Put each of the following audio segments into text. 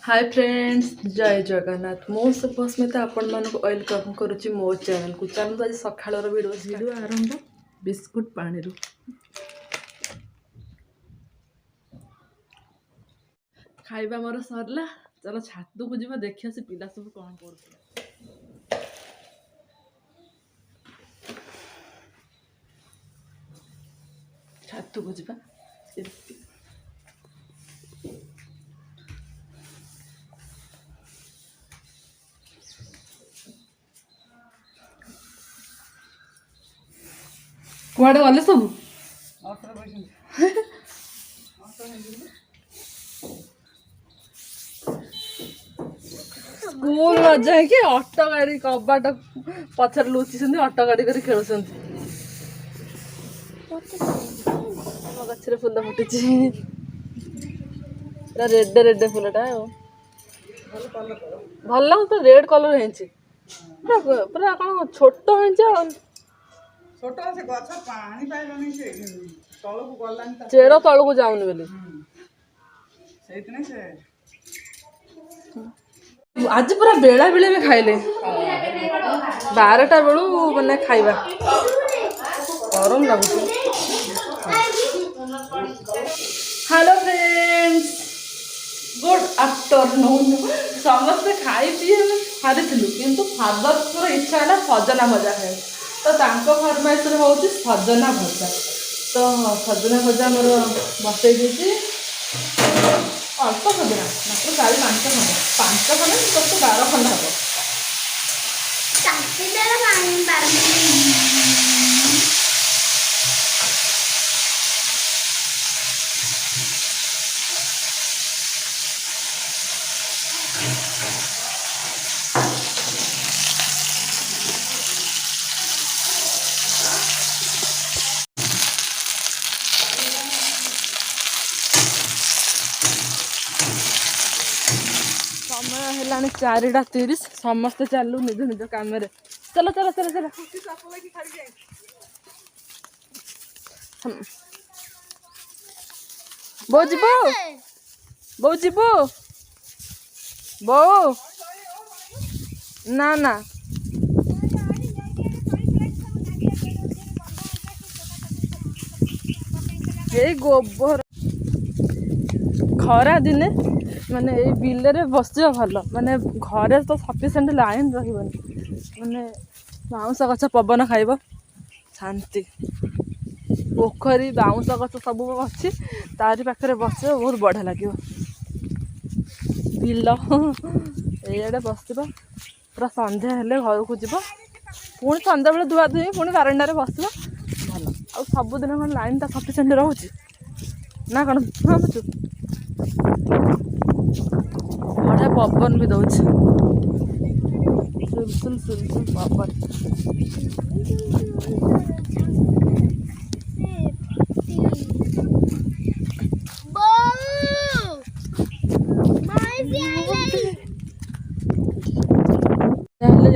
Hi friends, जय जगन्नाथ। मो सुस्मिता आपण मानक वेलकम करुच्ची मो चैनल को। चलते आज सकाळ वीडियो आरंभ बिस्कुट पानी रू खाइबा मोर सरला। चलो छातु को जीवा देखिया से पिला सब कौन कर छातु को जीवा। कुआडे गले सब स्कूल न जाए ऑटो गाड़ी कबाट पछर लुचि ऑटो गाड़ी कर खेल गचर फुल फुटी रेड रेड फुलटा भल तो रेड कलर है पूरा कौन छोट है चेड़ तल को जाऊनी बोली आज पूरा बेला बेले में खाइले 12टा बेलू मैंने खाइबा गरम लगुच। Hello friends, good afternoon. समस्ते खाई पी हारी किंतु फादर इच्छा है सजना भजा खाए तो फरमाइश हूँ सजना भजा। तो सजना भजा मोर बसई दी अल्प सजना मात्र 4-5 खंड 5 खंड तो 12 खंड हम समय है 4:30 समस्ते चलू निज निज काम। चलो चलो चलो चलो बो जीव बो जीव बो ना ना ये गोबर खरा दिने माने ये बिल रे बस भल माने घरे तो सफिसीयंट लाइन माने बाउंस गछ पवन खाइब शांति। पोखरी बाउंस गछ सब अच्छी तारी पाखे बस बहुत बढ़िया लगे बिल ये बस पूरा संध्या हेले घर को जीव पुणी संध्या बेले धुआ धुई पुणी बारंडारे बस भल आ सबुदिन कौन लाइन टा सफिसीयंट रोचे ना कौन भावुँ बढ़िया पवन भी दौर सुलसुल सुलसुल पवन।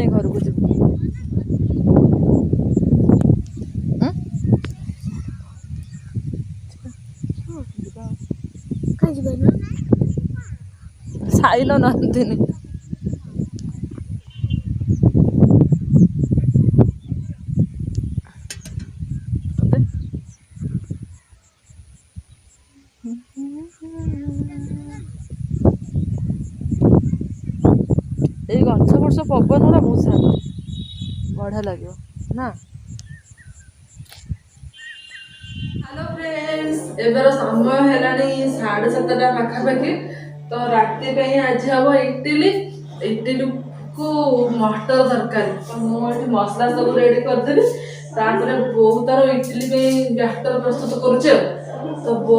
घर को जीव साइल नंदिनी ये गछ वर्ष पवन गुड़ा बहुत सारा बढ़िया लगे ना। हेलो फ्रेंड्स, एबार समय है 7:30 पाखापाखि। तो राति पे आज हम इडली इडली को मटर तरकारी तो मुझे मसला सब रेडी करदेली। बो तार इडली पे बैटर प्रस्तुत करुचे तो बो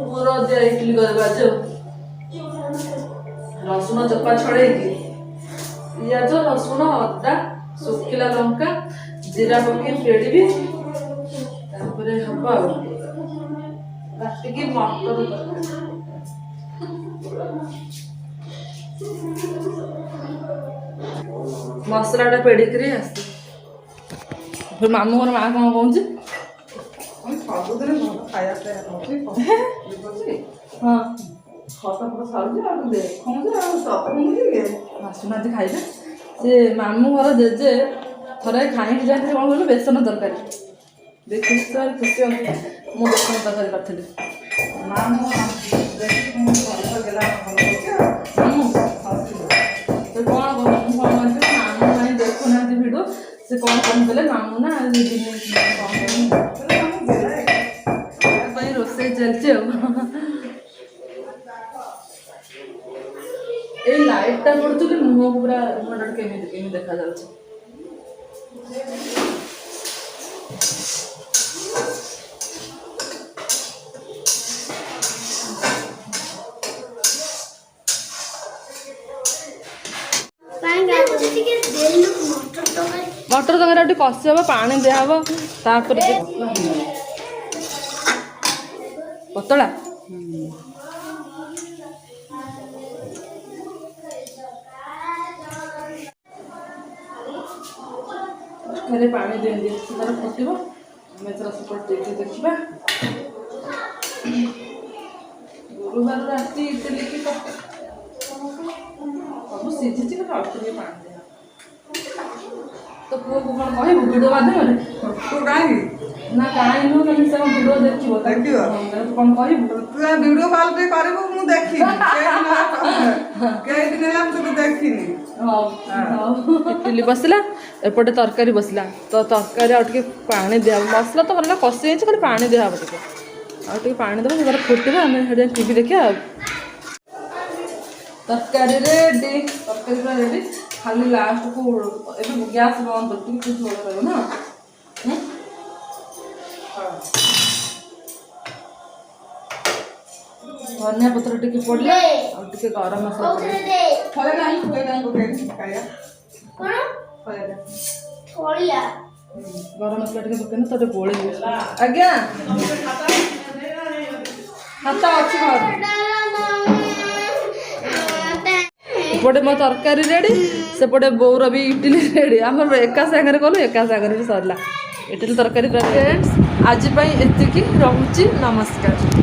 पूरा इडली करवा रसुण चोपा छड़े पिज रसुण अदा सुखिला लंका जीरा पकई फेड़ी हम राति मटर तरकारी मसला पेड़िकी आस मामू घर माँ कौन कहूँ हाँ ଫଟୋ ଫଟୋ ଛାଡ଼ୁଛି ଆଉ ଦେଖନ୍ତୁ ଆଉ ଆସୁନାହାନ୍ତି ଖାଇବେ। ସେ ମାମୁଁ ଘର ଜେଜେ ଥରେ ଖାଇକି ଯାଇଥିଲେ କ'ଣ କହିଲୁ ବେସନ ତରକାରୀ। ଦେଖିକି ସାର୍ ଖୁସି ହୁଅନ୍ତି ମୁଁ ବେସନ ତରକାରୀ କରିଥିଲି। ମାମୁଁ ସେ କ'ଣ ମୁଁ କ'ଣ କରିଥିଲି ମାମୁଁ ପାଇଁ ଦେଖୁନାହାନ୍ତି ଭିଡ଼ିଓ। ସେ କ'ଣ କହୁଥିଲେ ମାମୁଁ ନା ପାଇଁ ରୋଷେଇ ଚାଲିଛି ଆଉ। ଏଇ ଲାଇଟ୍ଟା ପଡ଼ୁଛି ମୁହଁ ପୁରା ମୁହଁଟା କେମିତି କେମିତି ଦେଖାଯାଉଛି। ମଟର ତରକାରୀ ଆଉ ଟିକେ କଷି ହବ ପାଣି ଦିଆହବ ତାପରେ ପତଳା ତରକାରୀ ପାଣି ଦିଅନ୍ତି ତାର ଫୁଟିବ। ଆମେ ଏଥର ସେପଟେ ଦେଖିବା। ଗୁରୁବାର ରାତି ଇଟିଲି କି ସବୁ ସିଝିଛି କିନ୍ତୁ ଅଳ୍ପ ଟିକେ ପାଣି ଦିଆ। तो पुओ को कौन कह वीडियो माध्यम तू कहीं ना कहीं नु तम से वीडियो देखिबो कौन कह तू वीडियो कॉल पे करबो मु देखी के दिन हम तो देखिनी हां इडली बसला एपटे तरकारी बसला तो तरकारी आ के पानी दिया मसला तो भला कसी है खाली पानी दिया के आ के पानी देबो से फुटबो हम हेडे टीवी देखिया तरकारी रेडी तरकारी पूरा रेडी खाली लास्ट को गैस बंद करके झोल रहे ना धनिया पत्र टिके पड़ला और टिके गरम मसाला थोड़े नहीं कोन थोड़िया गरम मसाला टिके पकेन तो गोळे आज्ञा हाथ अछि घर एपटे मो तरकारी रेडी सेपटे बोर भी इडली रेडी आम एका सागर कलु एका सागर भी सरला इडली तरकारी। फ्रेंड्स आज एतिकी रहुची नमस्कार।